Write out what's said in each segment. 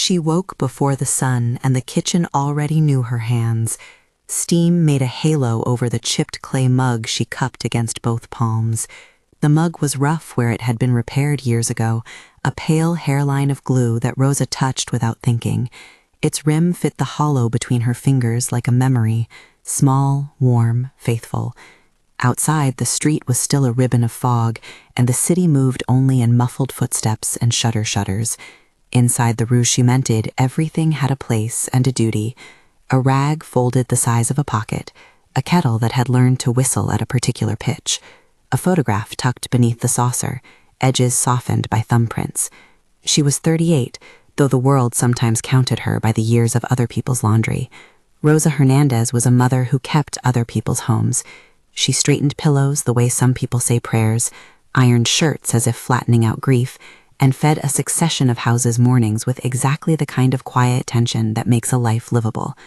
She woke before the sun, and the kitchen already knew her hands. Steam made a halo over the chipped clay mug she cupped against both palms. The mug was rough where it had been repaired years ago, a pale hairline of glue that Rosa touched without thinking. Its rim fit the hollow between her fingers like a memory, small, warm, faithful. Outside, the street was still a ribbon of fog, and the city moved only in muffled footsteps and shudders. Inside the Rue Chimented, everything had a place and a duty. A rag folded the size of a pocket, a kettle that had learned to whistle at a particular pitch, a photograph tucked beneath the saucer, edges softened by thumbprints. She was 38, though the world sometimes counted her by the years of other people's laundry. Rosa Hernandez was a mother who kept other people's homes. She straightened pillows the way some people say prayers, ironed shirts as if flattening out grief, and fed a succession of houses' mornings with exactly the kind of quiet tension that makes a life livable.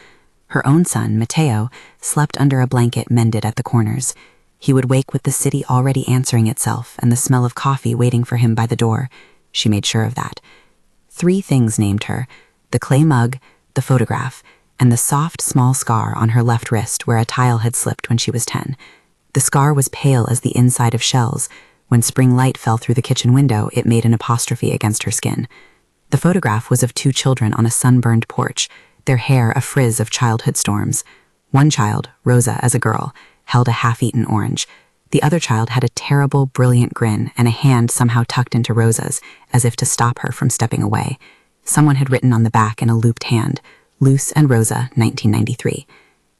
Her own son, Mateo, slept under a blanket mended at the corners. He would wake with the city already answering itself and the smell of coffee waiting for him by the door. She made sure of that. 3 things named her: the clay mug, the photograph, and the soft, small scar on her left wrist where a tile had slipped when she was 10. The scar was pale as the inside of shells. When spring light fell through the kitchen window, it made an apostrophe against her skin. The photograph was of 2 children on a sunburned porch, their hair a frizz of childhood storms. One child, Rosa as a girl, held a half-eaten orange. The other child had a terrible, brilliant grin and a hand somehow tucked into Rosa's, as if to stop her from stepping away. Someone had written on the back in a looped hand, "Luce and Rosa, 1993.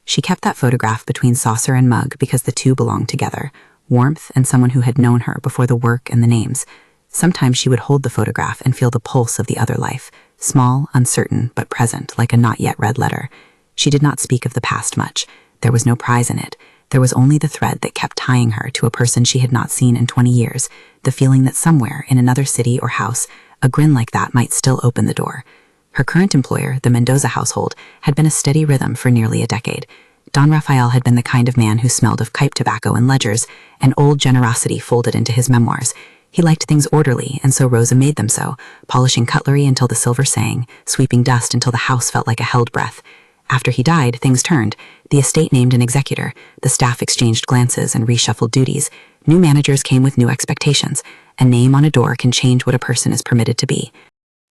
She kept that photograph between saucer and mug because the 2 belonged together, warmth and someone who had known her before the work and the names. Sometimes she would hold the photograph and feel the pulse of the other life, small, uncertain, but present, like a not-yet-read letter. She did not speak of the past much. There was no prize in it. There was only the thread that kept tying her to a person she had not seen in 20 years, the feeling that somewhere in another city or house, a grin like that might still open the door. Her current employer, the Mendoza household, had been a steady rhythm for nearly a decade. Don Rafael had been the kind of man who smelled of pipe tobacco and ledgers, and old generosity folded into his memoirs. He liked things orderly, and so Rosa made them so, polishing cutlery until the silver sang, sweeping dust until the house felt like a held breath. After he died, things turned. The estate named an executor. The staff exchanged glances and reshuffled duties. New managers came with new expectations. A name on a door can change what a person is permitted to be.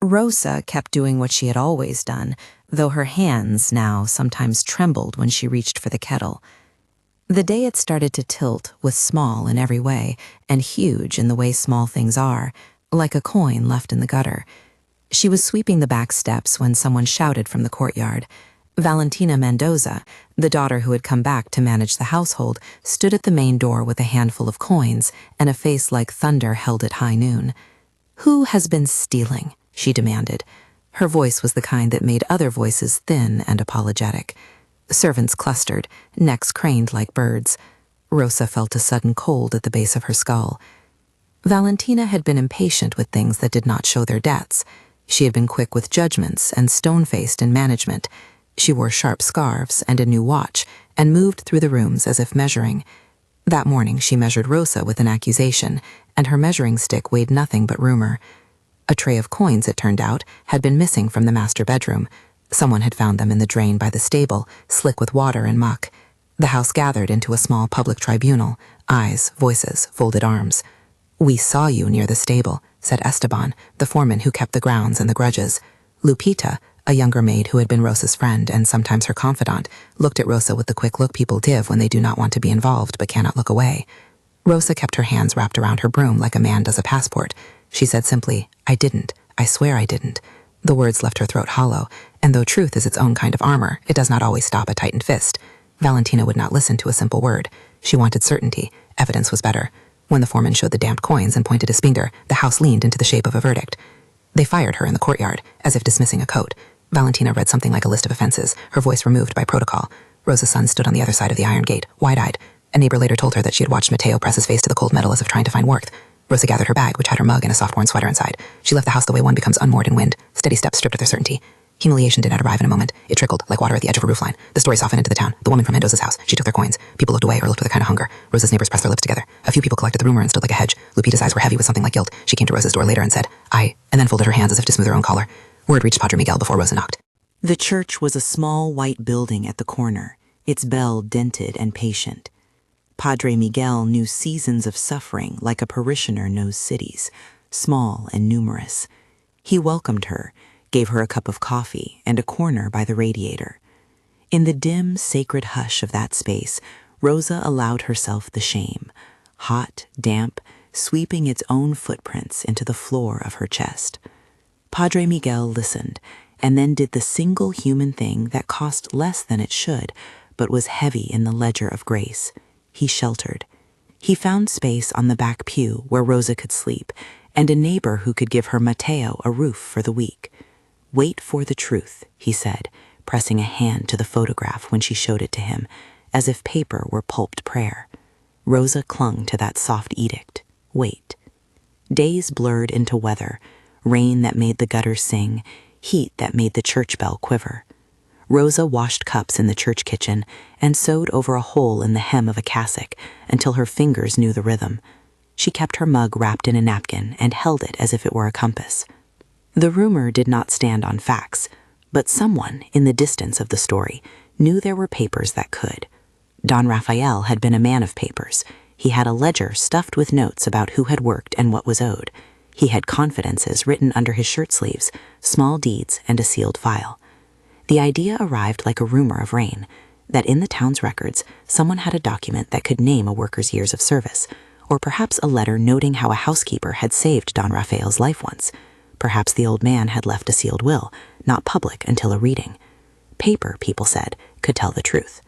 Rosa kept doing what she had always done, though her hands now sometimes trembled when she reached for the kettle. The day it started to tilt was small in every way, and huge in the way small things are, like a coin left in the gutter. She was sweeping the back steps when someone shouted from the courtyard. Valentina Mendoza, the daughter who had come back to manage the household, stood at the main door with a handful of coins, and a face like thunder held at high noon. "Who has been stealing?" she demanded. Her voice was the kind that made other voices thin and apologetic. Servants clustered, necks craned like birds. Rosa felt a sudden cold at the base of her skull. Valentina had been impatient with things that did not show their debts. She had been quick with judgments and stone-faced in management. She wore sharp scarves and a new watch, and moved through the rooms as if measuring. That morning she measured Rosa with an accusation, and her measuring stick weighed nothing but rumor. A tray of coins, it turned out, had been missing from the master bedroom. Someone had found them in the drain by the stable, slick with water and muck. The house gathered into a small public tribunal, eyes, voices, folded arms. "We saw you near the stable," said Esteban, the foreman who kept the grounds and the grudges. Lupita, a younger maid who had been Rosa's friend and sometimes her confidant, looked at Rosa with the quick look people give when they do not want to be involved but cannot look away. Rosa kept her hands wrapped around her broom like a man does a passport. She said simply, "I didn't. I swear I didn't." The words left her throat hollow, and though truth is its own kind of armor, it does not always stop a tightened fist. Valentina would not listen to a simple word. She wanted certainty. Evidence was better. When the foreman showed the damned coins and pointed his finger, the house leaned into the shape of a verdict. They fired her in the courtyard, as if dismissing a coat. Valentina read something like a list of offenses, her voice removed by protocol. Rosa's son stood on the other side of the iron gate, wide-eyed. A neighbor later told her that she had watched Mateo press his face to the cold metal as if trying to find warmth. Rosa gathered her bag, which had her mug and a soft-worn sweater inside. She left the house the way one becomes unmoored in wind, steady steps stripped of their certainty. Humiliation did not arrive in a moment. It trickled, like water at the edge of a roofline. The story softened into the town. The woman from Mendoza's house. She took their coins. People looked away or looked with a kind of hunger. Rosa's neighbors pressed their lips together. A few people collected the rumor and stood like a hedge. Lupita's eyes were heavy with something like guilt. She came to Rosa's door later and said, "I," and then folded her hands as if to smooth her own collar. Word reached Padre Miguel before Rosa knocked. The church was a small white building at the corner, its bell dented and patient. Padre Miguel knew seasons of suffering like a parishioner knows cities, small and numerous. He welcomed her, gave her a cup of coffee and a corner by the radiator. In the dim, sacred hush of that space, Rosa allowed herself the shame, hot, damp, sweeping its own footprints into the floor of her chest. Padre Miguel listened, and then did the single human thing that cost less than it should, but was heavy in the ledger of grace. He sheltered. He found space on the back pew where Rosa could sleep, and a neighbor who could give her Mateo a roof for the week. "Wait for the truth," he said, pressing a hand to the photograph when she showed it to him, as if paper were pulped prayer. Rosa clung to that soft edict. Wait. Days blurred into weather, rain that made the gutters sing, heat that made the church bell quiver. Rosa washed cups in the church kitchen and sewed over a hole in the hem of a cassock until her fingers knew the rhythm. She kept her mug wrapped in a napkin and held it as if it were a compass. The rumor did not stand on facts, but someone in the distance of the story knew there were papers that could. Don Rafael had been a man of papers. He had a ledger stuffed with notes about who had worked and what was owed. He had confidences written under his shirt sleeves, small deeds, and a sealed file. The idea arrived like a rumor of rain, that in the town's records, someone had a document that could name a worker's years of service, or perhaps a letter noting how a housekeeper had saved Don Rafael's life once. Perhaps the old man had left a sealed will, not public until a reading. Paper, people said, could tell the truth.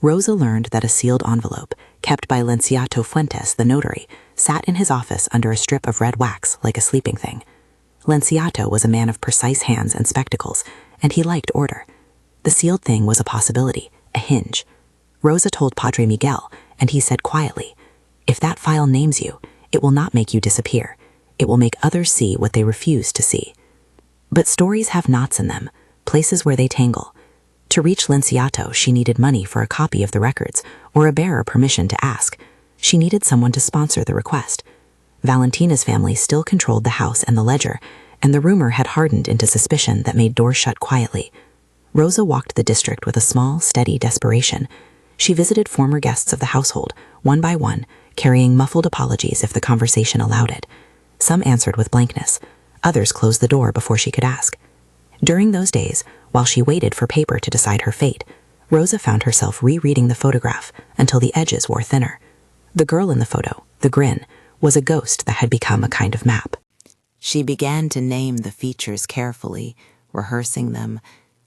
Rosa learned that a sealed envelope, kept by Lenciato Fuentes, the notary, sat in his office under a strip of red wax like a sleeping thing. Lenciato was a man of precise hands and spectacles, and he liked order. The sealed thing was a possibility, a hinge. Rosa told Padre Miguel, and he said quietly, "If that file names you, it will not make you disappear. It will make others see what they refuse to see." But stories have knots in them, places where they tangle. To reach Lenciato, she needed money for a copy of the records, or a bearer permission to ask. She needed someone to sponsor the request. Valentina's family still controlled the house and the ledger, and the rumor had hardened into suspicion that made doors shut quietly. Rosa walked the district with a small, steady desperation. She visited former guests of the household, one by one, carrying muffled apologies if the conversation allowed it. Some answered with blankness. Others closed the door before she could ask. During those days, while she waited for paper to decide her fate, Rosa found herself rereading the photograph until the edges wore thinner. The girl in the photo, the grin, was a ghost that had become a kind of map. She began to name the features carefully, rehearsing them: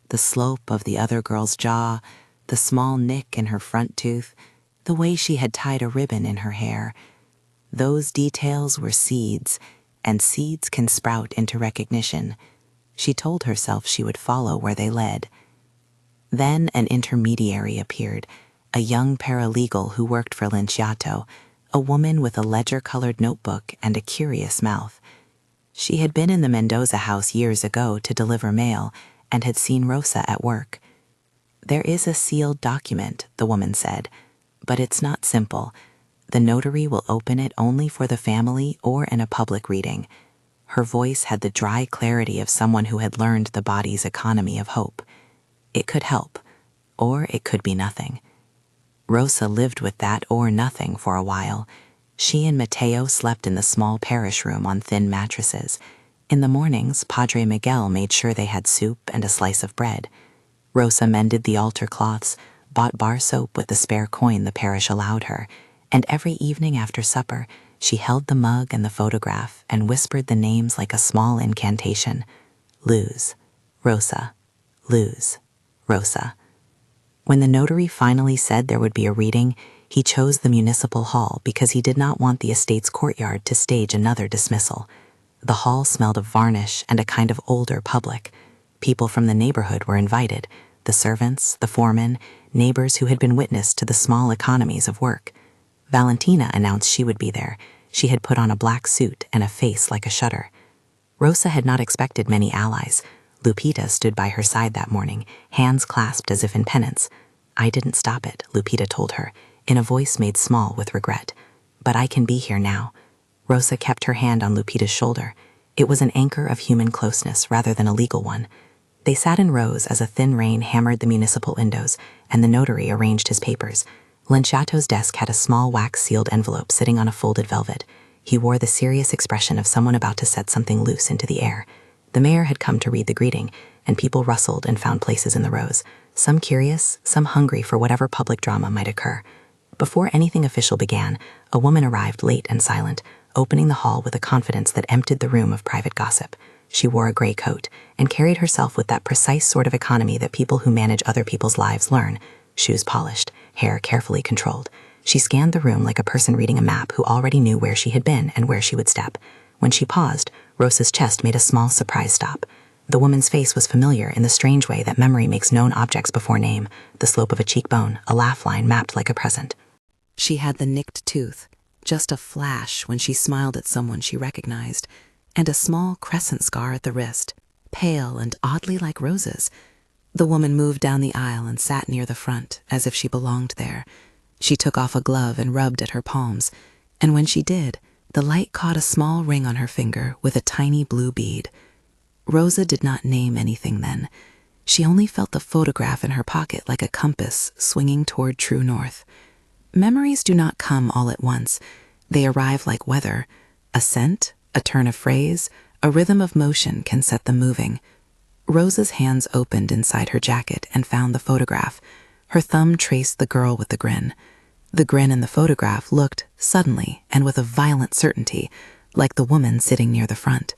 the slope of the other girl's jaw, the small nick in her front tooth, the way she had tied a ribbon in her hair. Those details were seeds, and seeds can sprout into recognition. She told herself she would follow where they led. Then an intermediary appeared, a young paralegal who worked for Lenciato, a woman with a ledger-colored notebook and a curious mouth. She had been in the Mendoza house years ago to deliver mail and had seen Rosa at work. "There is a sealed document," the woman said, "but it's not simple. The notary will open it only for the family or in a public reading." Her voice had the dry clarity of someone who had learned the body's economy of hope. It could help, or it could be nothing. Rosa lived with that or nothing for a while. She and Mateo slept in the small parish room on thin mattresses. In the mornings, Padre Miguel made sure they had soup and a slice of bread. Rosa mended the altar cloths, bought bar soap with the spare coin the parish allowed her, and every evening after supper, she held the mug and the photograph and whispered the names like a small incantation. Luz, Rosa, Luz, Rosa. When the notary finally said there would be a reading, he chose the municipal hall because he did not want the estate's courtyard to stage another dismissal. The hall smelled of varnish and a kind of older public. People from the neighborhood were invited, the servants, the foremen, neighbors who had been witness to the small economies of work. Valentina announced she would be there. She had put on a black suit and a face like a shutter. Rosa had not expected many allies. Lupita stood by her side that morning, hands clasped as if in penance. "I didn't stop it," Lupita told her, in a voice made small with regret. "But I can be here now." Rosa kept her hand on Lupita's shoulder. It was an anchor of human closeness rather than a legal one. They sat in rows as a thin rain hammered the municipal windows, and the notary arranged his papers. Lenciato's desk had a small wax-sealed envelope sitting on a folded velvet. He wore the serious expression of someone about to set something loose into the air. The mayor had come to read the greeting, and people rustled and found places in the rows, some curious, some hungry for whatever public drama might occur. Before anything official began, a woman arrived late and silent, opening the hall with a confidence that emptied the room of private gossip. She wore a gray coat and carried herself with that precise sort of economy that people who manage other people's lives learn. Shoes polished, hair carefully controlled. She scanned the room like a person reading a map who already knew where she had been and where she would step. When she paused, Rosa's chest made a small surprise stop. The woman's face was familiar in the strange way that memory makes known objects before name, the slope of a cheekbone, a laugh line mapped like a present. She had the nicked tooth, just a flash when she smiled at someone she recognized, and a small crescent scar at the wrist, pale and oddly like Rosa's. The woman moved down the aisle and sat near the front, as if she belonged there. She took off a glove and rubbed at her palms, and when she did, the light caught a small ring on her finger with a tiny blue bead. Rosa did not name anything then. She only felt the photograph in her pocket like a compass swinging toward true north. Memories do not come all at once. They arrive like weather. A scent, a turn of phrase, a rhythm of motion can set them moving. Rosa's hands opened inside her jacket and found the photograph. Her thumb traced the girl with the grin. The grin in the photograph looked, suddenly and with a violent certainty, like the woman sitting near the front.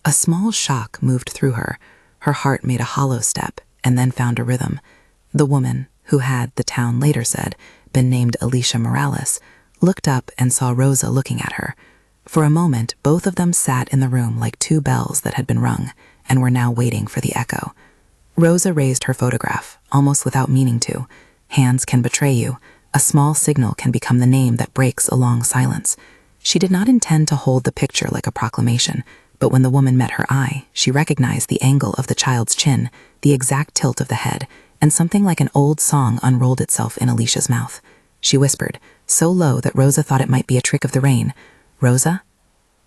A small shock moved through her. Her heart made a hollow step and then found a rhythm. The woman, who had, the town later said, been named Alicia Morales, looked up and saw Rosa looking at her. For a moment, both of them sat in the room like two bells that had been rung and were now waiting for the echo. Rosa raised her photograph, almost without meaning to. Hands can betray you. A small signal can become the name that breaks a long silence. She did not intend to hold the picture like a proclamation, but when the woman met her eye, she recognized the angle of the child's chin, the exact tilt of the head, and something like an old song unrolled itself in Alicia's mouth. She whispered, so low that Rosa thought it might be a trick of the rain, "Rosa?"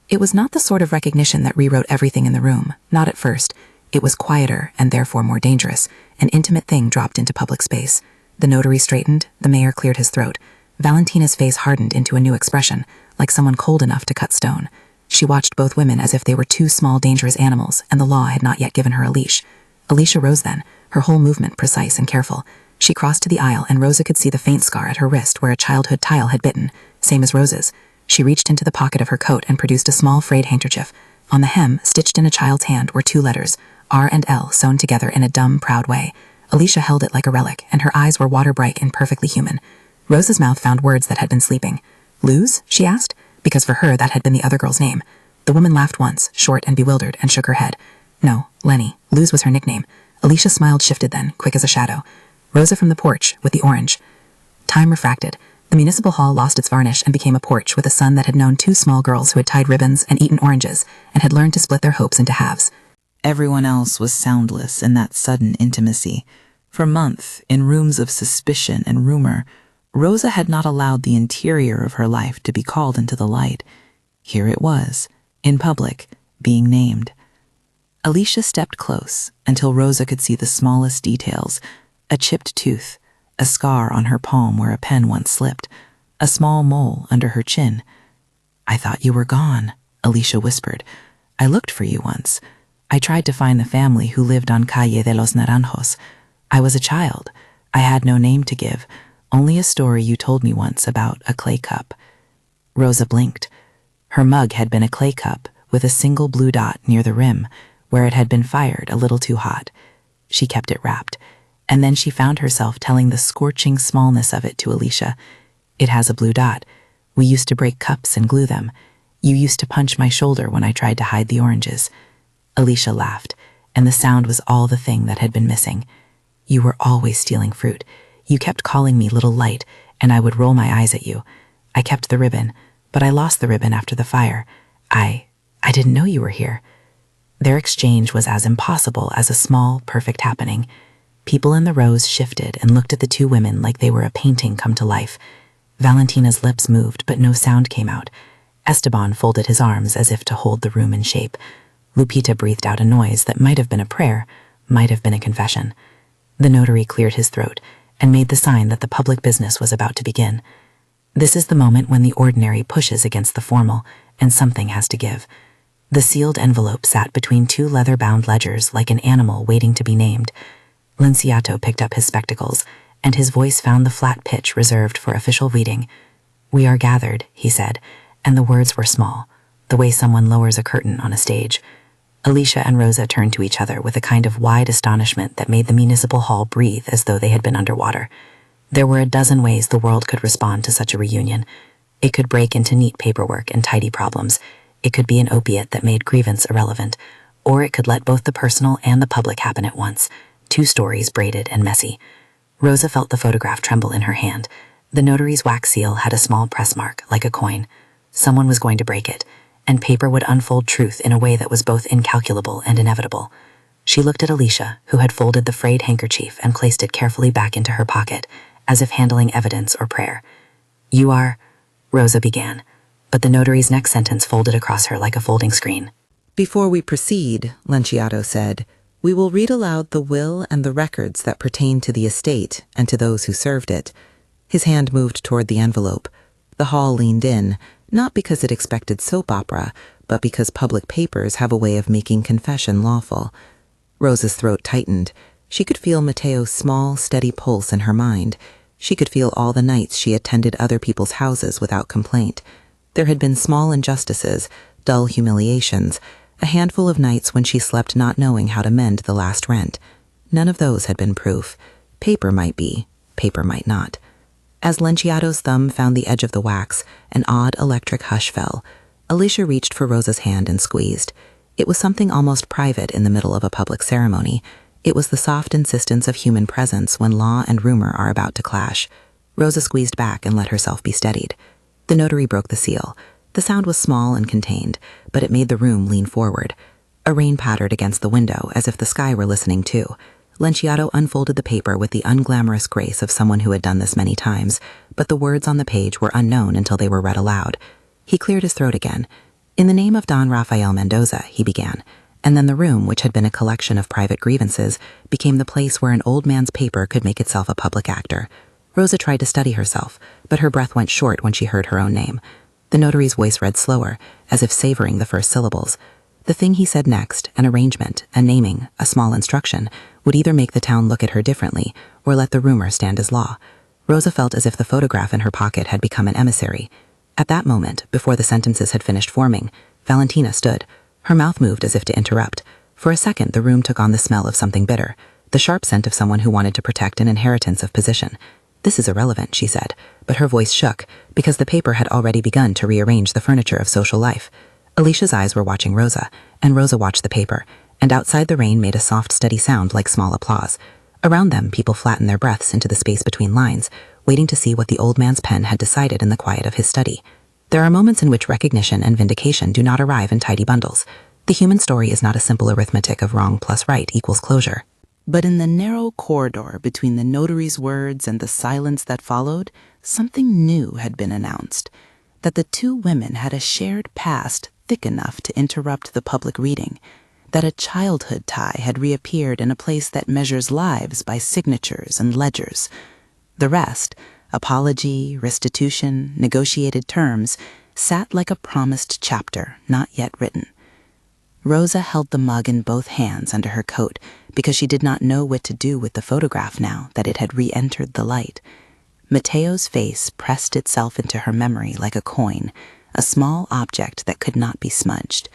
It was not the sort of recognition that rewrote everything in the room, not at first. It was quieter and therefore more dangerous, an intimate thing dropped into public space. The notary straightened, the mayor cleared his throat. Valentina's face hardened into a new expression, like someone cold enough to cut stone. She watched both women as if they were two small, dangerous animals, and the law had not yet given her a leash. Alicia rose then, her whole movement precise and careful. She crossed to the aisle, and Rosa could see the faint scar at her wrist where a childhood tile had bitten, same as Rosa's. She reached into the pocket of her coat and produced a small frayed handkerchief. On the hem, stitched in a child's hand, were two letters, R and L, sewn together in a dumb, proud way. Alicia held it like a relic, and her eyes were water-bright and perfectly human. Rosa's mouth found words that had been sleeping. "Luz?" she asked, because for her that had been the other girl's name. The woman laughed once, short and bewildered, and shook her head. No, Lenny. Luz was her nickname. Alicia smiled, shifted then, quick as a shadow. Rosa from the porch, with the orange. Time refracted. The municipal hall lost its varnish and became a porch with a son that had known two small girls who had tied ribbons and eaten oranges, and had learned to split their hopes into halves. Everyone else was soundless in that sudden intimacy. For months, in rooms of suspicion and rumor, Rosa had not allowed the interior of her life to be called into the light. Here it was, in public, being named. Alicia stepped close until Rosa could see the smallest details, a chipped tooth, a scar on her palm where a pen once slipped, a small mole under her chin. "I thought you were gone," Alicia whispered. "I looked for you once. I tried to find the family who lived on Calle de los Naranjos. I was a child. I had no name to give, only a story you told me once about a clay cup." Rosa blinked. Her mug had been a clay cup with a single blue dot near the rim, where it had been fired a little too hot. She kept it wrapped, and then she found herself telling the scorching smallness of it to Alicia. "It has a blue dot. We used to break cups and glue them. You used to punch my shoulder when I tried to hide the oranges." Alicia laughed, and the sound was all the thing that had been missing. "You were always stealing fruit. You kept calling me Little Light, and I would roll my eyes at you. I kept the ribbon, but I lost the ribbon after the fire. I didn't know you were here." Their exchange was as impossible as a small, perfect happening. People in the rows shifted and looked at the two women like they were a painting come to life. Valentina's lips moved, but no sound came out. Esteban folded his arms as if to hold the room in shape. Lupita breathed out a noise that might have been a prayer, might have been a confession. The notary cleared his throat and made the sign that the public business was about to begin. This is the moment when the ordinary pushes against the formal, and something has to give. The sealed envelope sat between two leather-bound ledgers like an animal waiting to be named. Linciato picked up his spectacles, and his voice found the flat pitch reserved for official reading. "We are gathered," he said, and the words were small, the way someone lowers a curtain on a stage. Alicia and Rosa turned to each other with a kind of wide astonishment that made the municipal hall breathe as though they had been underwater. There were a dozen ways the world could respond to such a reunion. It could break into neat paperwork and tidy problems. It could be an opiate that made grievance irrelevant. Or it could let both the personal and the public happen at once. Two stories braided and messy. Rosa felt the photograph tremble in her hand. The notary's wax seal had a small press mark, like a coin. Someone was going to break it, and paper would unfold truth in a way that was both incalculable and inevitable. She looked at Alicia, who had folded the frayed handkerchief and placed it carefully back into her pocket, as if handling evidence or prayer. "You are," Rosa began, but the notary's next sentence folded across her like a folding screen. "Before we proceed," Linciato said, "we will read aloud the will and the records that pertain to the estate and to those who served it." His hand moved toward the envelope. The hall leaned in, not because it expected soap opera, but because public papers have a way of making confession lawful. Rosa's throat tightened. She could feel Matteo's small, steady pulse in her mind. She could feel all the nights she attended other people's houses without complaint. There had been small injustices, dull humiliations, a handful of nights when she slept not knowing how to mend the last rent. None of those had been proof. Paper might be, paper might not. As Linciato's thumb found the edge of the wax, an odd electric hush fell. Alicia reached for Rosa's hand and squeezed. It was something almost private in the middle of a public ceremony. It was the soft insistence of human presence when law and rumor are about to clash. Rosa squeezed back and let herself be steadied. The notary broke the seal. The sound was small and contained, but it made the room lean forward. A rain pattered against the window as if the sky were listening too. Linciato unfolded the paper with the unglamorous grace of someone who had done this many times, but the words on the page were unknown until they were read aloud. He cleared his throat again. "In the name of Don Rafael Mendoza," he began, and then the room, which had been a collection of private grievances, became the place where an old man's paper could make itself a public actor. Rosa tried to steady herself, but her breath went short when she heard her own name. The notary's voice read slower, as if savoring the first syllables. The thing he said next, an arrangement, a naming, a small instruction, would either make the town look at her differently or let the rumor stand as law. Rosa felt as if the photograph in her pocket had become an emissary. At that moment, before the sentences had finished forming, Valentina stood. Her mouth moved as if to interrupt. For a second, the room took on the smell of something bitter, the sharp scent of someone who wanted to protect an inheritance of position. "This is irrelevant," she said, but her voice shook because the paper had already begun to rearrange the furniture of social life. Alicia's eyes were watching Rosa, and Rosa watched the paper, and outside the rain made a soft, steady sound like small applause. Around them, people flattened their breaths into the space between lines, waiting to see what the old man's pen had decided in the quiet of his study. There are moments in which recognition and vindication do not arrive in tidy bundles. The human story is not a simple arithmetic of wrong plus right equals closure. But in the narrow corridor between the notary's words and the silence that followed, something new had been announced, that the two women had a shared past thick enough to interrupt the public reading, that a childhood tie had reappeared in a place that measures lives by signatures and ledgers. The rest, apology, restitution, negotiated terms, sat like a promised chapter not yet written. Rosa held the mug in both hands under her coat because she did not know what to do with the photograph now that it had re-entered the light. Matteo's face pressed itself into her memory like a coin, a small object that could not be smudged.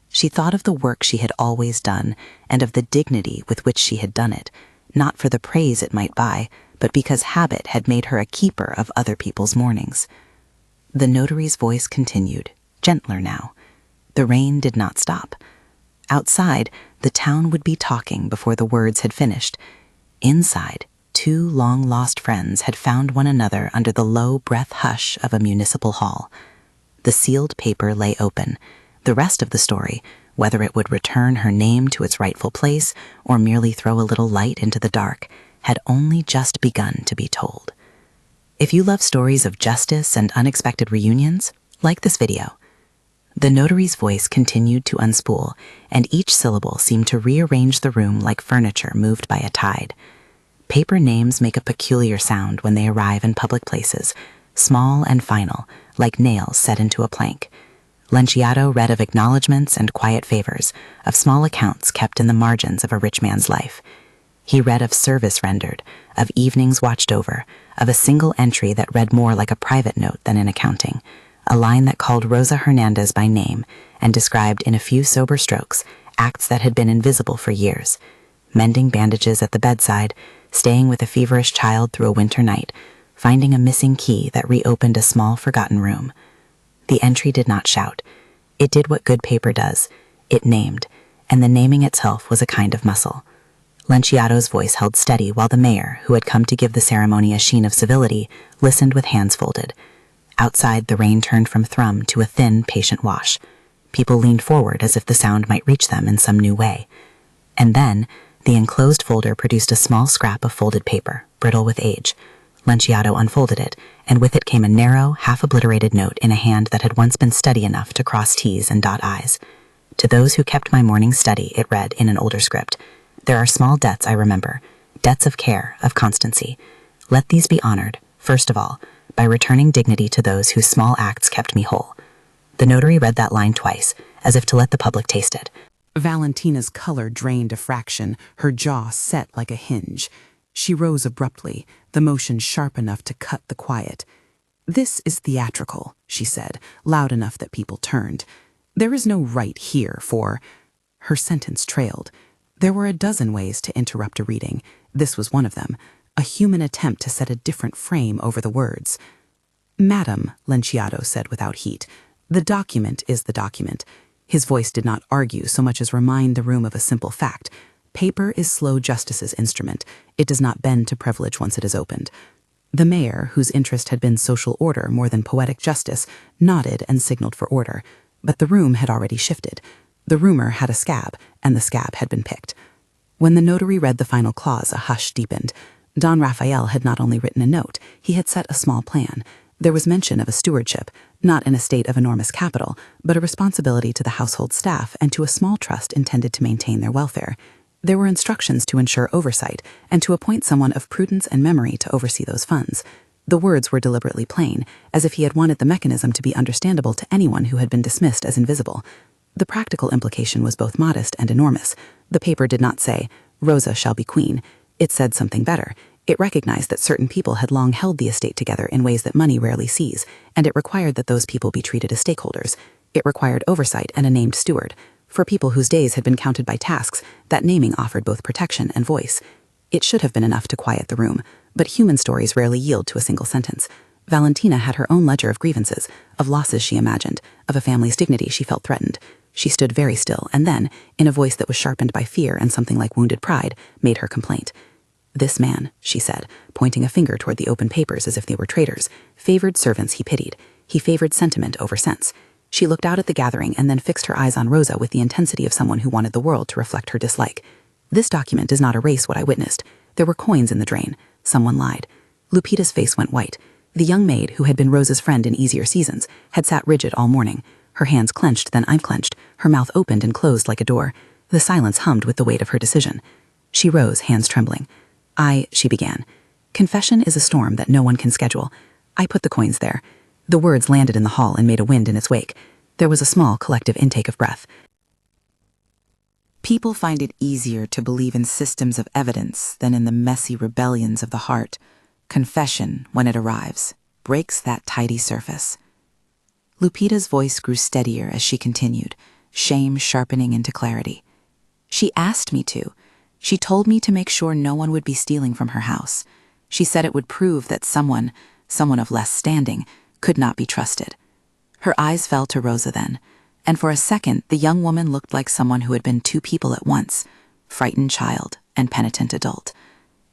She thought of the work she had always done and of the dignity with which she had done it, not for the praise it might buy, but because habit had made her a keeper of other people's mornings. The notary's voice continued, gentler now. The rain did not stop. Outside, the town would be talking before the words had finished. Inside, two long-lost friends had found one another under the low-breath hush of a municipal hall. The sealed paper lay open. The rest of the story, whether it would return her name to its rightful place or merely throw a little light into the dark, had only just begun to be told. If you love stories of justice and unexpected reunions, like this video. The notary's voice continued to unspool, and each syllable seemed to rearrange the room like furniture moved by a tide. Paper names make a peculiar sound when they arrive in public places, small and final, like nails set into a plank. Lenciato read of acknowledgments and quiet favors, of small accounts kept in the margins of a rich man's life. He read of service rendered, of evenings watched over, of a single entry that read more like a private note than an accounting, a line that called Rosa Hernandez by name and described in a few sober strokes acts that had been invisible for years: mending bandages at the bedside, staying with a feverish child through a winter night, finding a missing key that reopened a small forgotten room. The entry did not shout. It did what good paper does. It named, and the naming itself was a kind of muscle. Lenciato's voice held steady while the mayor, who had come to give the ceremony a sheen of civility, listened with hands folded. Outside, the rain turned from thrum to a thin, patient wash. People leaned forward as if the sound might reach them in some new way. And then, the enclosed folder produced a small scrap of folded paper, brittle with age. Lenciato unfolded it, and with it came a narrow, half-obliterated note in a hand that had once been steady enough to cross T's and dot I's. To those who kept my morning study, it read in an older script, "There are small debts I remember, debts of care, of constancy. Let these be honored, first of all, by returning dignity to those whose small acts kept me whole." The notary read that line twice, as if to let the public taste it. Valentina's color drained a fraction, her jaw set like a hinge. She rose abruptly, the motion sharp enough to cut the quiet. "This is theatrical," she said, loud enough that people turned. "There is no right here for—" Her sentence trailed. There were a dozen ways to interrupt a reading. This was one of them, a human attempt to set a different frame over the words. "Madam," Lenciato said without heat, "the document is the document." His voice did not argue so much as remind the room of a simple fact. Paper is slow justice's instrument. It does not bend to privilege once it is opened. The mayor, whose interest had been social order more than poetic justice, nodded and signaled for order. But the room had already shifted. The rumor had a scab, and the scab had been picked. When the notary read the final clause, a hush deepened. Don Raphael had not only written a note, he had set a small plan. There was mention of a stewardship, not an estate of enormous capital, but a responsibility to the household staff and to a small trust intended to maintain their welfare. There were instructions to ensure oversight and to appoint someone of prudence and memory to oversee those funds. The words were deliberately plain, as if he had wanted the mechanism to be understandable to anyone who had been dismissed as invisible. The practical implication was both modest and enormous. The paper did not say, "Rosa shall be queen." It said something better. It recognized that certain people had long held the estate together in ways that money rarely sees, and it required that those people be treated as stakeholders. It required oversight and a named steward. For people whose days had been counted by tasks, that naming offered both protection and voice. It should have been enough to quiet the room, but human stories rarely yield to a single sentence. Valentina had her own ledger of grievances, of losses she imagined, of a family's dignity she felt threatened. She stood very still, and then, in a voice that was sharpened by fear and something like wounded pride, made her complaint. "This man," she said, pointing a finger toward the open papers as if they were traitors, "favored servants he pitied. He favored sentiment over sense." She looked out at the gathering and then fixed her eyes on Rosa with the intensity of someone who wanted the world to reflect her dislike. "This document does not erase what I witnessed. There were coins in the drain. Someone lied." Lupita's face went white. The young maid, who had been Rosa's friend in easier seasons, had sat rigid all morning. Her hands clenched, then unclenched. Her mouth opened and closed like a door. The silence hummed with the weight of her decision. She rose, hands trembling. She began. "Confession is a storm that no one can schedule. I put the coins there." The words landed in the hall and made a wind in its wake. There was a small collective intake of breath. People find it easier to believe in systems of evidence than in the messy rebellions of the heart. Confession, when it arrives, breaks that tidy surface. Lupita's voice grew steadier as she continued, shame sharpening into clarity. "She asked me to. She told me to make sure no one would be stealing from her house. She said it would prove that someone of less standing, could not be trusted." Her eyes fell to Rosa then, and for a second the young woman looked like someone who had been two people at once, frightened child and penitent adult.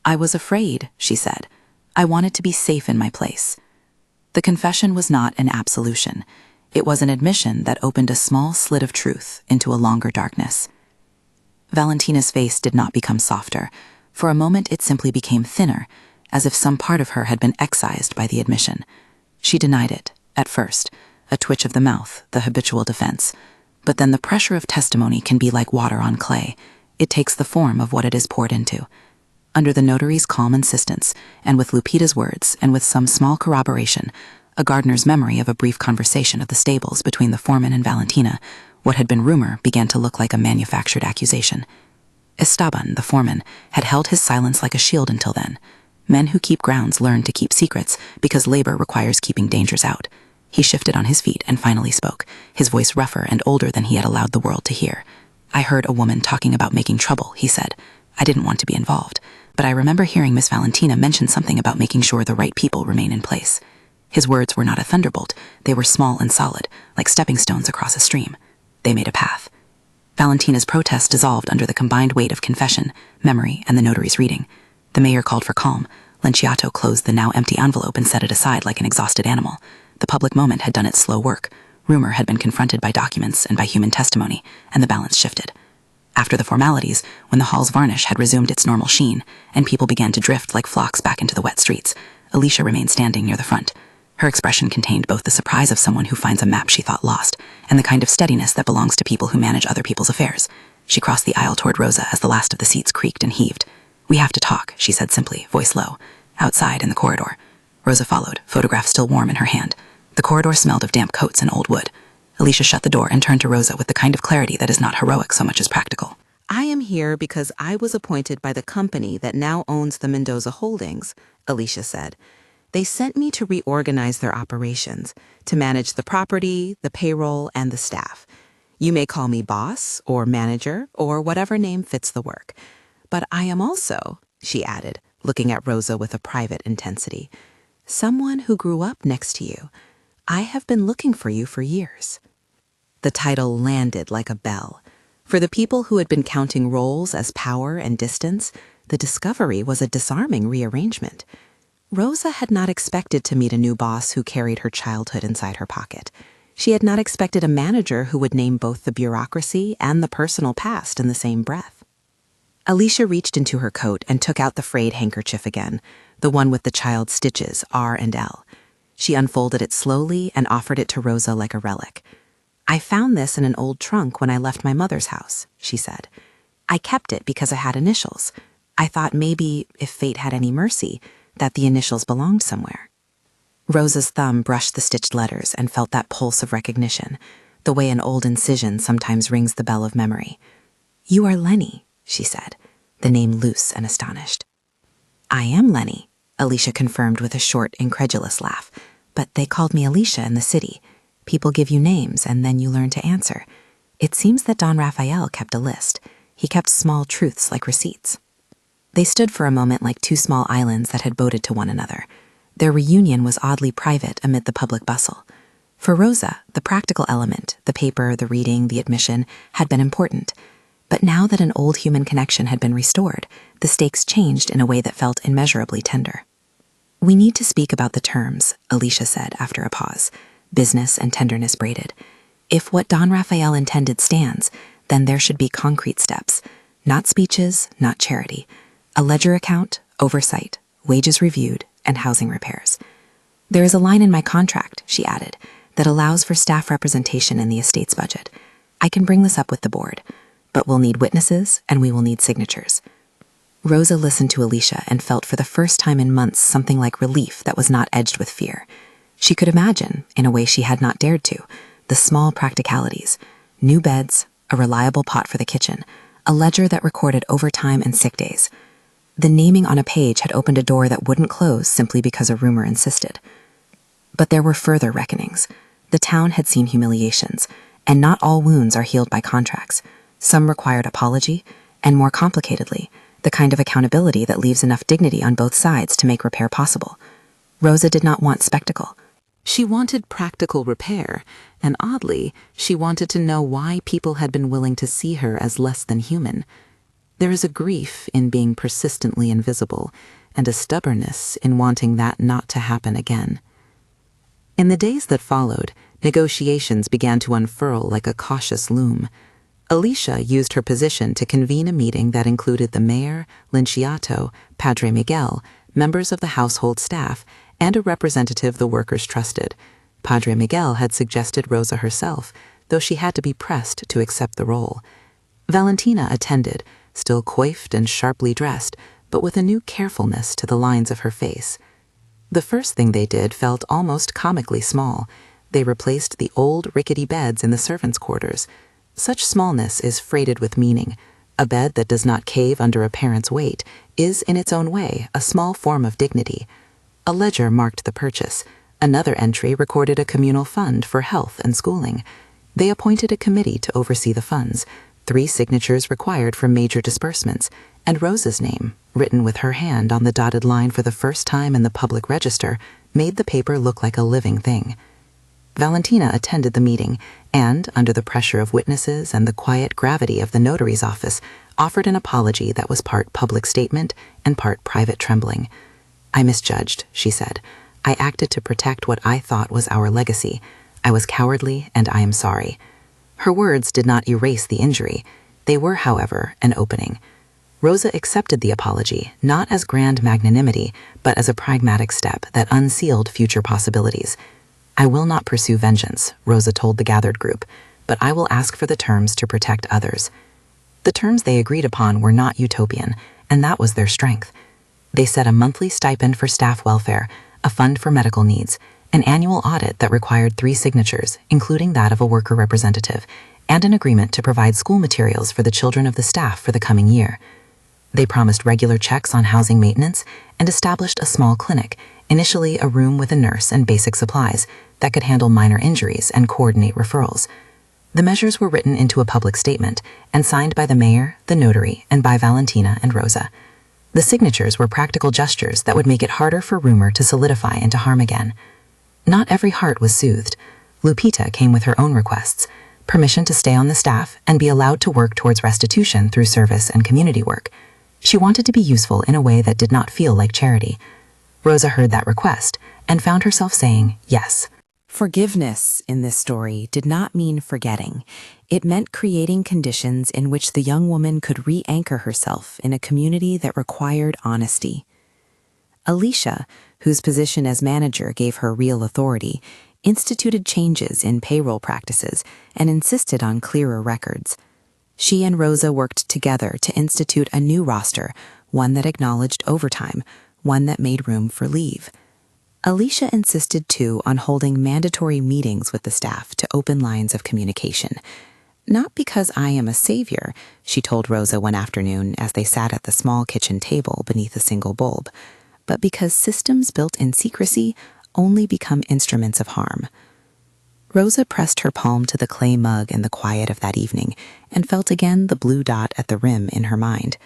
"I was afraid," she said. "I wanted to be safe in my place." The confession was not an absolution. It was an admission that opened a small slit of truth into a longer darkness. Valentina's face did not become softer. For a moment it simply became thinner, as if some part of her had been excised by the admission. She denied it, at first, a twitch of the mouth, the habitual defense. But then the pressure of testimony can be like water on clay. It takes the form of what it is poured into. Under the notary's calm insistence, and with Lupita's words, and with some small corroboration, a gardener's memory of a brief conversation at the stables between the foreman and Valentina, what had been rumor began to look like a manufactured accusation. Esteban, the foreman, had held his silence like a shield until then. Men who keep grounds learn to keep secrets because labor requires keeping dangers out. He shifted on his feet and finally spoke, his voice rougher and older than he had allowed the world to hear. "I heard a woman talking about making trouble," he said. "I didn't want to be involved, but I remember hearing Miss Valentina mention something about making sure the right people remain in place." His words were not a thunderbolt. They were small and solid, like stepping stones across a stream. They made a path. Valentina's protest dissolved under the combined weight of confession, memory, and the notary's reading. The mayor called for calm. Lenciato closed the now empty envelope and set it aside like an exhausted animal. The public moment had done its slow work. Rumor had been confronted by documents and by human testimony, and the balance shifted. After the formalities, when the hall's varnish had resumed its normal sheen, and people began to drift like flocks back into the wet streets, Alicia remained standing near the front. Her expression contained both the surprise of someone who finds a map she thought lost, and the kind of steadiness that belongs to people who manage other people's affairs. She crossed the aisle toward Rosa as the last of the seats creaked and heaved. "We have to talk," she said simply, voice low. Outside, in the corridor. Rosa followed, photograph still warm in her hand. The corridor smelled of damp coats and old wood. Alicia shut the door and turned to Rosa with the kind of clarity that is not heroic so much as practical. "I am here because I was appointed by the company that now owns the Mendoza Holdings," Alicia said. "They sent me to reorganize their operations, to manage the property, the payroll, and the staff. You may call me boss or manager or whatever name fits the work. But I am also," she added, looking at Rosa with a private intensity, "someone who grew up next to you. I have been looking for you for years." The title landed like a bell. For the people who had been counting roles as power and distance, the discovery was a disarming rearrangement. Rosa had not expected to meet a new boss who carried her childhood inside her pocket. She had not expected a manager who would name both the bureaucracy and the personal past in the same breath. Alicia reached into her coat and took out the frayed handkerchief again, the one with the child's stitches, R and L. She unfolded it slowly and offered it to Rosa like a relic. "I found this in an old trunk when I left my mother's house," she said. "I kept it because it had initials. I thought maybe, if fate had any mercy, that the initials belonged somewhere." Rosa's thumb brushed the stitched letters and felt that pulse of recognition, the way an old incision sometimes rings the bell of memory. "You are Lenny," she said, the name loose and astonished. "I am Lenny," Alicia confirmed with a short, incredulous laugh. "But they called me Alicia in the city. People give you names and then you learn to answer. It seems that Don Raphael kept a list. He kept small truths like receipts." They stood for a moment like two small islands that had boated to one another. Their reunion was oddly private amid the public bustle. For Rosa, the practical element, the paper, the reading, the admission, had been important. But now that an old human connection had been restored, the stakes changed in a way that felt immeasurably tender. "We need to speak about the terms," Alicia said after a pause, business and tenderness braided. "If what Don Raphael intended stands, then there should be concrete steps, not speeches, not charity. A ledger account, oversight, wages reviewed, and housing repairs. There is a line in my contract," she added, "that allows for staff representation in the estate's budget. I can bring this up with the board, but we'll need witnesses and we will need signatures." Rosa listened to Alicia and felt for the first time in months something like relief that was not edged with fear. She could imagine, in a way she had not dared to, the small practicalities: new beds, a reliable pot for the kitchen, a ledger that recorded overtime and sick days. The naming on a page had opened a door that wouldn't close simply because a rumor insisted. But there were further reckonings. The town had seen humiliations, and not all wounds are healed by contracts. Some required apology, and more complicatedly, the kind of accountability that leaves enough dignity on both sides to make repair possible. Rosa did not want spectacle. She wanted practical repair, and oddly, she wanted to know why people had been willing to see her as less than human. There is a grief in being persistently invisible, and a stubbornness in wanting that not to happen again. In the days that followed, negotiations began to unfurl like a cautious loom. Alicia used her position to convene a meeting that included the mayor, Lenciato, Padre Miguel, members of the household staff, and a representative the workers trusted. Padre Miguel had suggested Rosa herself, though she had to be pressed to accept the role. Valentina attended, still coiffed and sharply dressed, but with a new carefulness to the lines of her face. The first thing they did felt almost comically small. They replaced the old rickety beds in the servants' quarters. Such smallness is freighted with meaning. A bed that does not cave under a parent's weight is, in its own way, a small form of dignity. A ledger marked the purchase. Another entry recorded a communal fund for health and schooling. They appointed a committee to oversee the funds, 3 signatures required for major disbursements, and Rosa's name, written with her hand on the dotted line for the first time in the public register, made the paper look like a living thing. Valentina attended the meeting and, under the pressure of witnesses and the quiet gravity of the notary's office, offered an apology that was part public statement and part private trembling. "I misjudged," she said. "I acted to protect what I thought was our legacy. I was cowardly, and I am sorry." Her words did not erase the injury. They were, however, an opening. Rosa accepted the apology, not as grand magnanimity, but as a pragmatic step that unsealed future possibilities. "I will not pursue vengeance," Rosa told the gathered group, "but I will ask for the terms to protect others." The terms they agreed upon were not utopian, and that was their strength. They set a monthly stipend for staff welfare, a fund for medical needs, an annual audit that required 3 signatures, including that of a worker representative, and an agreement to provide school materials for the children of the staff for the coming year. They promised regular checks on housing maintenance and established a small clinic, initially a room with a nurse and basic supplies, that could handle minor injuries and coordinate referrals. The measures were written into a public statement and signed by the mayor, the notary, and by Valentina and Rosa. The signatures were practical gestures that would make it harder for rumor to solidify into harm again. Not every heart was soothed. Lupita came with her own requests: permission to stay on the staff and be allowed to work towards restitution through service and community work. She wanted to be useful in a way that did not feel like charity. Rosa heard that request and found herself saying yes. Forgiveness in this story did not mean forgetting. It meant creating conditions in which the young woman could re-anchor herself in a community that required honesty. Alicia, whose position as manager gave her real authority, instituted changes in payroll practices and insisted on clearer records. She and Rosa worked together to institute a new roster, one that acknowledged overtime, one that made room for leave. Alicia insisted, too, on holding mandatory meetings with the staff to open lines of communication. "Not because I am a savior," she told Rosa one afternoon as they sat at the small kitchen table beneath a single bulb, "but because systems built in secrecy only become instruments of harm." Rosa pressed her palm to the clay mug in the quiet of that evening and felt again the blue dot at the rim in her mind.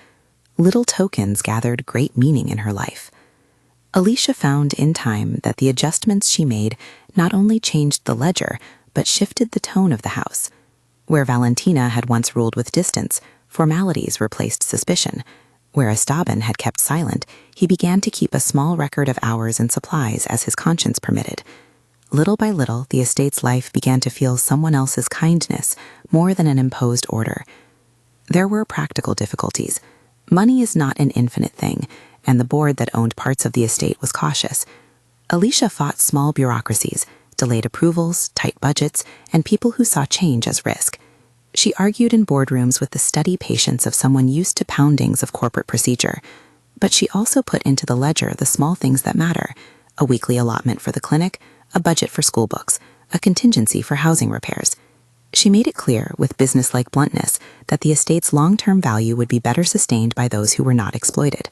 Little tokens gathered great meaning in her life. Alicia found in time that the adjustments she made not only changed the ledger, but shifted the tone of the house. Where Valentina had once ruled with distance, formalities replaced suspicion. Where Esteban had kept silent, he began to keep a small record of hours and supplies as his conscience permitted. Little by little, the estate's life began to feel someone else's kindness more than an imposed order. There were practical difficulties. Money is not an infinite thing, and the board that owned parts of the estate was cautious. Alicia fought small bureaucracies, delayed approvals, tight budgets, and people who saw change as risk. She argued in boardrooms with the steady patience of someone used to poundings of corporate procedure. But she also put into the ledger the small things that matter: a weekly allotment for the clinic, a budget for school books, a contingency for housing repairs. She made it clear, with business-like bluntness, that the estate's long-term value would be better sustained by those who were not exploited.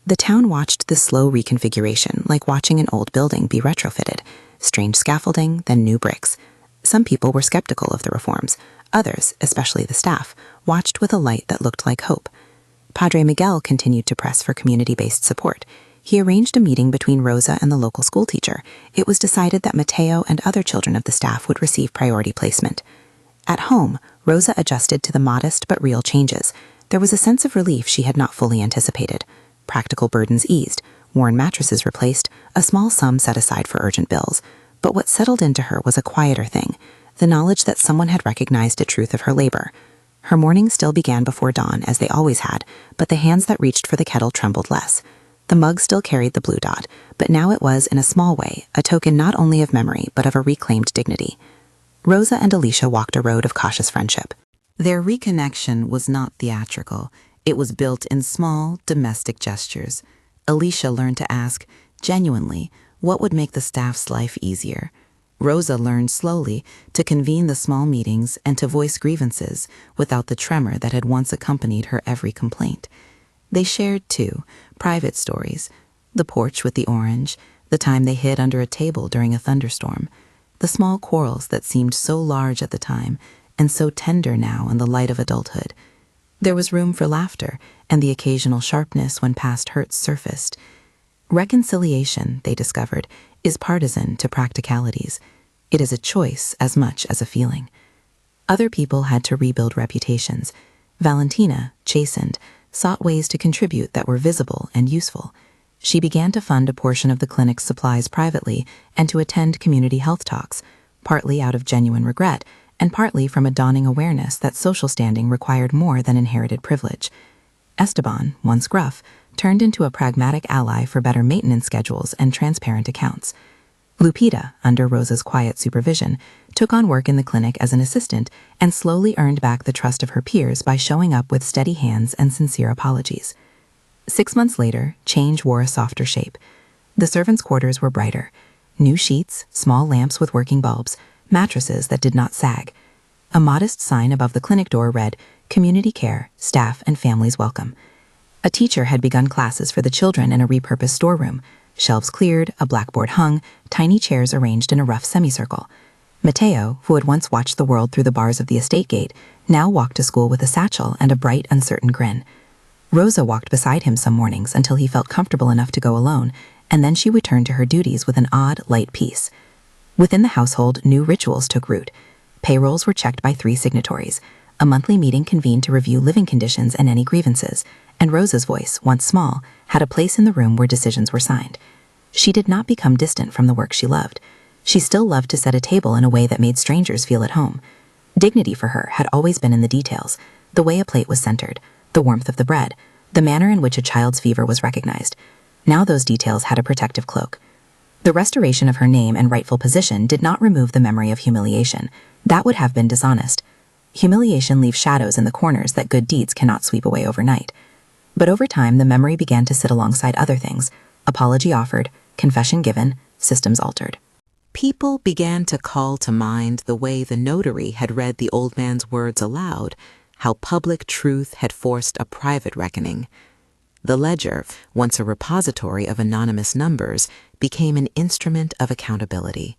The town watched this slow reconfiguration like watching an old building be retrofitted: strange scaffolding, then new bricks. Some people were skeptical of the reforms. Others, especially the staff, watched with a light that looked like hope. Padre Miguel continued to press for community-based support. He arranged a meeting between Rosa and the local schoolteacher. It was decided that Mateo and other children of the staff would receive priority placement. At home, Rosa adjusted to the modest but real changes. There was a sense of relief she had not fully anticipated. Practical burdens eased, worn mattresses replaced, a small sum set aside for urgent bills. But what settled into her was a quieter thing: the knowledge that someone had recognized a truth of her labor. Her mornings still began before dawn, as they always had, but the hands that reached for the kettle trembled less. The mug still carried the blue dot, but now it was, in a small way, a token not only of memory but of a reclaimed dignity. Rosa and Alicia walked a road of cautious friendship. Their reconnection was not theatrical. It was built in small, domestic gestures. Alicia learned to ask, genuinely, what would make the staff's life easier. Rosa learned slowly to convene the small meetings and to voice grievances without the tremor that had once accompanied her every complaint. They shared, too, private stories. The porch with the orange, the time they hid under a table during a thunderstorm, the small quarrels that seemed so large at the time and so tender now in the light of adulthood. There was room for laughter and the occasional sharpness when past hurts surfaced. Reconciliation, they discovered, is partisan to practicalities. It is a choice as much as a feeling. Other people had to rebuild reputations. Valentina, chastened, sought ways to contribute that were visible and useful. She began to fund a portion of the clinic's supplies privately and to attend community health talks, partly out of genuine regret and partly from a dawning awareness that social standing required more than inherited privilege. Esteban, once gruff, turned into a pragmatic ally for better maintenance schedules and transparent accounts. Lupita, under Rosa's quiet supervision, took on work in the clinic as an assistant and slowly earned back the trust of her peers by showing up with steady hands and sincere apologies. 6 months later, change wore a softer shape. The servants' quarters were brighter. New sheets, small lamps with working bulbs, mattresses that did not sag. A modest sign above the clinic door read, "Community care, staff and families welcome." A teacher had begun classes for the children in a repurposed storeroom. Shelves cleared, a blackboard hung, tiny chairs arranged in a rough semicircle. Mateo, who had once watched the world through the bars of the estate gate, now walked to school with a satchel and a bright, uncertain grin. Rosa walked beside him some mornings until he felt comfortable enough to go alone, and then she returned to her duties with an odd, light peace. Within the household, new rituals took root. Payrolls were checked by 3 signatories. A monthly meeting convened to review living conditions and any grievances, and Rosa's voice, once small, had a place in the room where decisions were signed. She did not become distant from the work she loved. She still loved to set a table in a way that made strangers feel at home. Dignity for her had always been in the details, the way a plate was centered, the warmth of the bread, the manner in which a child's fever was recognized. Now those details had a protective cloak. The restoration of her name and rightful position did not remove the memory of humiliation. That would have been dishonest. Humiliation leaves shadows in the corners that good deeds cannot sweep away overnight. But over time, the memory began to sit alongside other things: apology offered, confession given, systems altered. People began to call to mind the way the notary had read the old man's words aloud, how public truth had forced a private reckoning. The ledger, once a repository of anonymous numbers, became an instrument of accountability.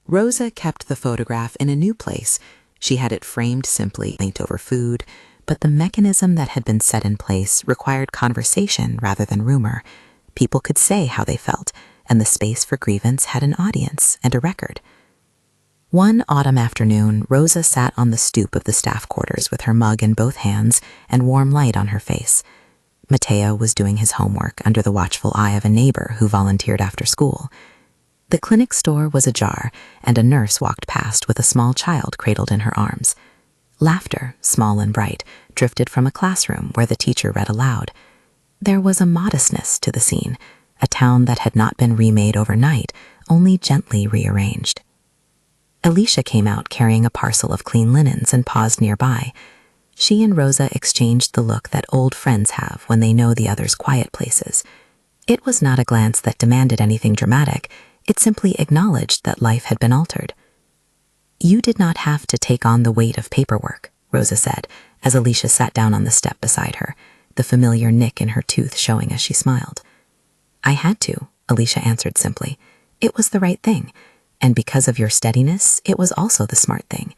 Rosa kept the photograph in a new place. She had it framed simply, linked over food, but the mechanism that had been set in place required conversation rather than rumor. People could say how they felt, and the space for grievance had an audience and a record. One autumn afternoon, Rosa sat on the stoop of the staff quarters with her mug in both hands and warm light on her face. Mateo was doing his homework under the watchful eye of a neighbor who volunteered after school. The clinic's door was ajar, and a nurse walked past with a small child cradled in her arms. Laughter, small and bright, drifted from a classroom where the teacher read aloud. There was a modestness to the scene, a town that had not been remade overnight, only gently rearranged. Alicia came out carrying a parcel of clean linens and paused nearby. She and Rosa exchanged the look that old friends have when they know the other's quiet places. It was not a glance that demanded anything dramatic. It simply acknowledged that life had been altered. "You did not have to take on the weight of paperwork," Rosa said, as Alicia sat down on the step beside her, the familiar nick in her tooth showing as she smiled. "I had to," Alicia answered simply. "It was the right thing, and because of your steadiness, it was also the smart thing."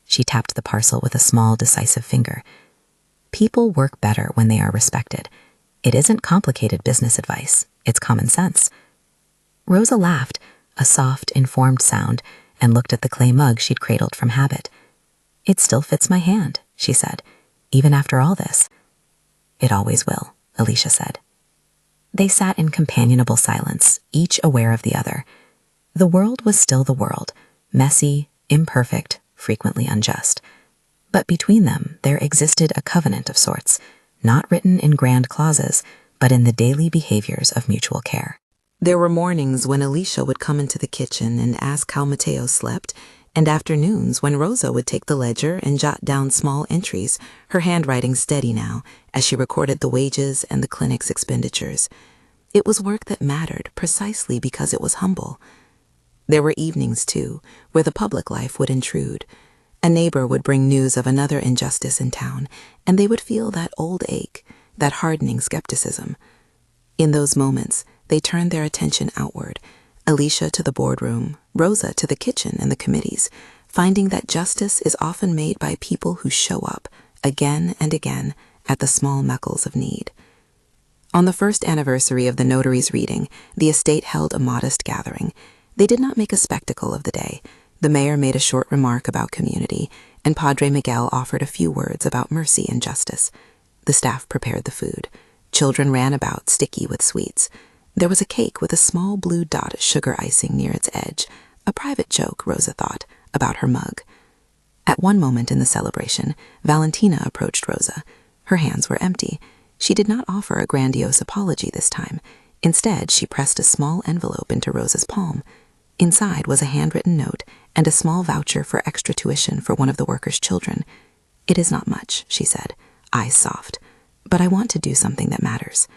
She tapped the parcel with a small, decisive finger. "People work better when they are respected. It isn't complicated business advice. It's common sense." Rosa laughed, a soft, informed sound, and looked at the clay mug she'd cradled from habit. "It still fits my hand," she said, "even after all this." "It always will," Alicia said. They sat in companionable silence, each aware of the other. The world was still the world, messy, imperfect, frequently unjust. But between them, there existed a covenant of sorts, not written in grand clauses, but in the daily behaviors of mutual care. There were mornings when Alicia would come into the kitchen and ask how Mateo slept, and afternoons when Rosa would take the ledger and jot down small entries, her handwriting steady now, as she recorded the wages and the clinic's expenditures. It was work that mattered precisely because it was humble. There were evenings, too, where the public life would intrude. A neighbor would bring news of another injustice in town, and they would feel that old ache, that hardening skepticism. In those moments, they turned their attention outward, Alicia to the boardroom, Rosa to the kitchen and the committees, finding that justice is often made by people who show up, again and again, at the small knuckles of need. On the first anniversary of the notary's reading, the estate held a modest gathering. They did not make a spectacle of the day. The mayor made a short remark about community, and Padre Miguel offered a few words about mercy and justice. The staff prepared the food. Children ran about, sticky with sweets. There was a cake with a small blue dot of sugar icing near its edge, a private joke, Rosa thought, about her mug. At one moment in the celebration, Valentina approached Rosa. Her hands were empty. She did not offer a grandiose apology this time. Instead, she pressed a small envelope into Rosa's palm. Inside was a handwritten note and a small voucher for extra tuition for one of the workers' children. "It is not much," she said, eyes soft, "but I want to do something that matters."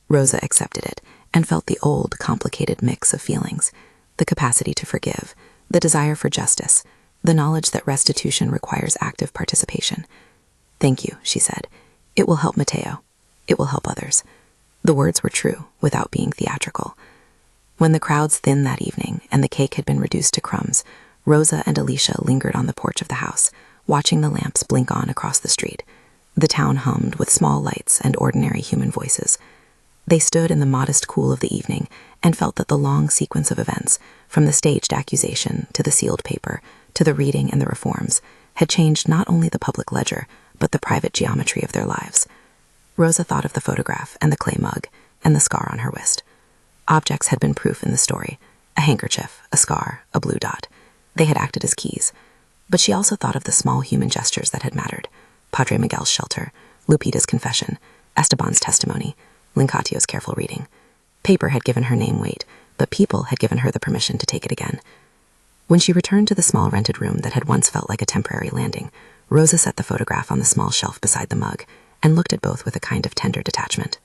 Rosa accepted it and felt the old, complicated mix of feelings, the capacity to forgive, the desire for justice, the knowledge that restitution requires active participation. "Thank you," she said. "It will help Mateo. It will help others." The words were true, without being theatrical. When the crowds thinned that evening and the cake had been reduced to crumbs, Rosa and Alicia lingered on the porch of the house, watching the lamps blink on across the street. The town hummed with small lights and ordinary human voices. They stood in the modest cool of the evening and felt that the long sequence of events, from the staged accusation to the sealed paper to the reading and the reforms, had changed not only the public ledger, but the private geometry of their lives. Rosa thought of the photograph and the clay mug and the scar on her wrist. Objects had been proof in the story: a handkerchief, a scar, a blue dot. They had acted as keys. But she also thought of the small human gestures that had mattered: Padre Miguel's shelter, Lupita's confession, Esteban's testimony, Lincatio's careful reading. Paper had given her name weight, but people had given her the permission to take it again. When she returned to the small rented room that had once felt like a temporary landing, Rosa set the photograph on the small shelf beside the mug and looked at both with a kind of tender detachment.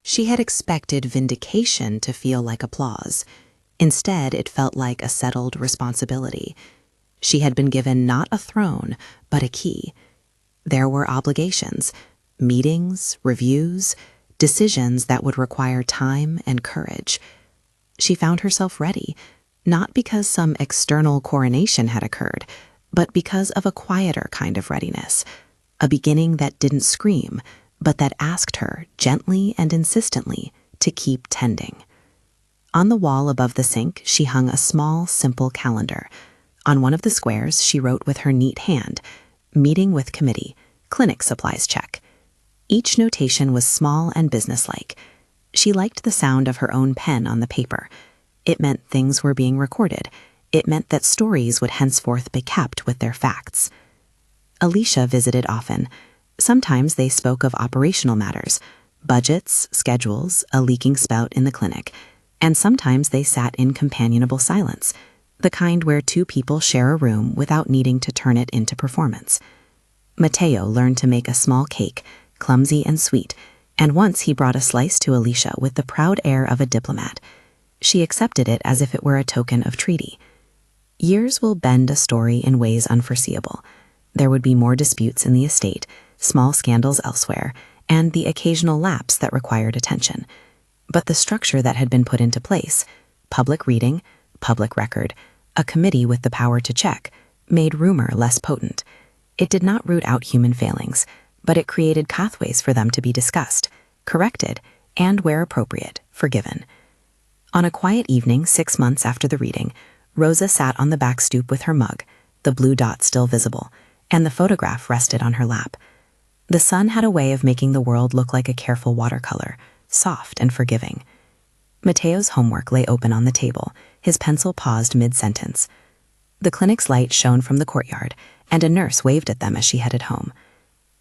She had expected vindication to feel like applause. Instead, it felt like a settled responsibility. She had been given not a throne, but a key. There were obligations, meetings, reviews, decisions that would require time and courage. She found herself ready, not because some external coronation had occurred, but because of a quieter kind of readiness, a beginning that didn't scream, but that asked her, gently and insistently, to keep tending. On the wall above the sink, she hung a small, simple calendar. On one of the squares, she wrote with her neat hand, "Meeting with committee, clinic supplies check." Each notation was small and businesslike. She liked the sound of her own pen on the paper. It meant things were being recorded. It meant that stories would henceforth be kept with their facts. Alicia visited often. Sometimes they spoke of operational matters, budgets, schedules, a leaking spout in the clinic, and sometimes they sat in companionable silence, the kind where two people share a room without needing to turn it into performance. Mateo learned to make a small cake, clumsy and sweet, and once he brought a slice to Alicia with the proud air of a diplomat. She accepted it as if it were a token of treaty. Years will bend a story in ways unforeseeable. There would be more disputes in the estate, small scandals elsewhere, and the occasional lapse that required attention. But the structure that had been put into place, public reading, public record, a committee with the power to check, made rumor less potent. It did not root out human failings, but it created pathways for them to be discussed, corrected, and, where appropriate, forgiven. On a quiet evening 6 months after the reading, Rosa sat on the back stoop with her mug, the blue dot still visible, and the photograph rested on her lap. The sun had a way of making the world look like a careful watercolor, soft and forgiving. Mateo's homework lay open on the table, his pencil paused mid-sentence. The clinic's light shone from the courtyard, and a nurse waved at them as she headed home.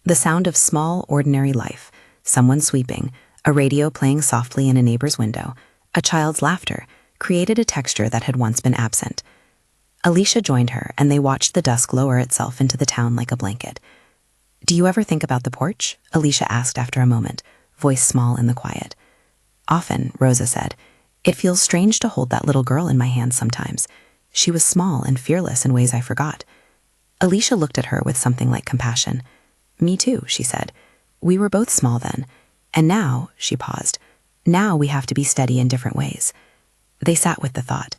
The sound of small, ordinary life, someone sweeping, A radio playing softly in a neighbor's window, a child's laughter, created a texture that had once been absent. Alicia joined her, and they watched the dusk lower itself into the town like a blanket. "Do you ever think about the porch?" Alicia asked after a moment, voice small in the quiet. "Often," Rosa said. "It feels strange to hold that little girl in my hands sometimes. She was small and fearless in ways I forgot." Alicia looked at her with something like compassion. "Me too," she said. "We were both small then. And now," she paused, "now we have to be steady in different ways." They sat with the thought.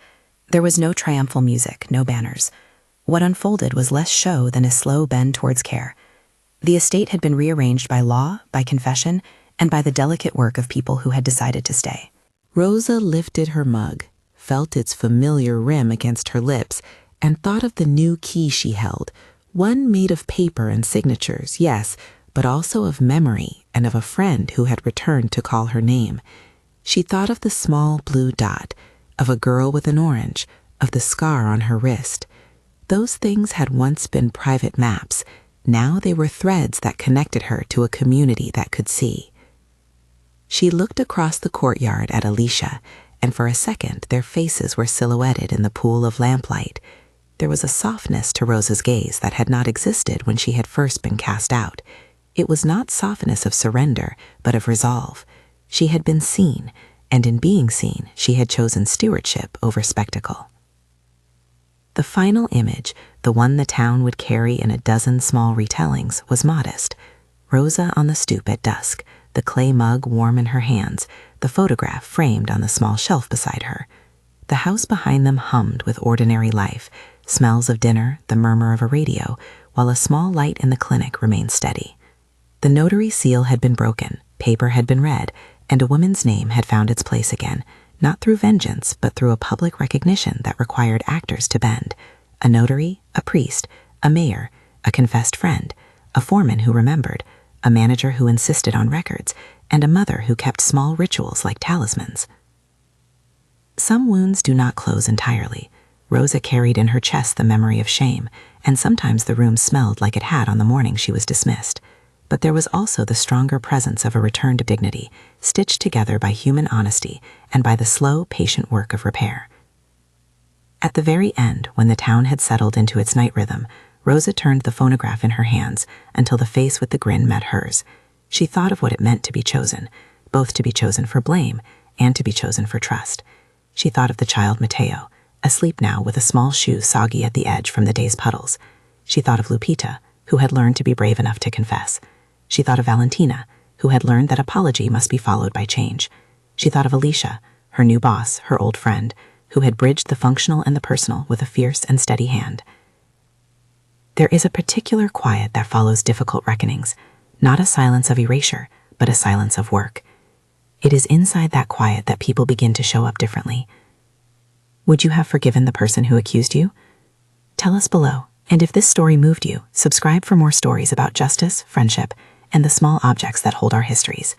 There was no triumphal music, no banners. What unfolded was less show than a slow bend towards care. The estate had been rearranged by law, by confession, and by the delicate work of people who had decided to stay. Rosa lifted her mug, felt its familiar rim against her lips, and thought of the new key she held, one made of paper and signatures, yes, but also of memory and of a friend who had returned to call her name. She thought of the small blue dot, of a girl with an orange, of the scar on her wrist. Those things had once been private maps. Now they were threads that connected her to a community that could see. She looked across the courtyard at Alicia, and for a second their faces were silhouetted in the pool of lamplight. There was a softness to Rosa's gaze that had not existed when she had first been cast out. It was not softness of surrender, but of resolve. She had been seen, and in being seen, she had chosen stewardship over spectacle. The final image, the one the town would carry in a dozen small retellings, was modest. Rosa on the stoop at dusk, the clay mug warm in her hands, the photograph framed on the small shelf beside her. The house behind them hummed with ordinary life, smells of dinner, the murmur of a radio, while a small light in the clinic remained steady. The notary seal had been broken, paper had been read, and a woman's name had found its place again, not through vengeance, but through a public recognition that required actors to bend. A notary, a priest, a mayor, a confessed friend, a foreman who remembered, a manager who insisted on records, and a mother who kept small rituals like talismans. Some wounds do not close entirely. Rosa carried in her chest the memory of shame, and sometimes the room smelled like it had on the morning she was dismissed. But there was also the stronger presence of a return to dignity, stitched together by human honesty and by the slow, patient work of repair. At the very end, when the town had settled into its night rhythm, Rosa turned the phonograph in her hands until the face with the grin met hers. She thought of what it meant to be chosen, both to be chosen for blame and to be chosen for trust. She thought of the child Mateo, asleep now with a small shoe soggy at the edge from the day's puddles. She thought of Lupita, who had learned to be brave enough to confess. She thought of Valentina, who had learned that apology must be followed by change. She thought of Alicia, her new boss, her old friend, who had bridged the functional and the personal with a fierce and steady hand. There is a particular quiet that follows difficult reckonings, not a silence of erasure, but a silence of work. It is inside that quiet that people begin to show up differently. Would you have forgiven the person who accused you? Tell us below, and if this story moved you, subscribe for more stories about justice, friendship, and the small objects that hold our histories.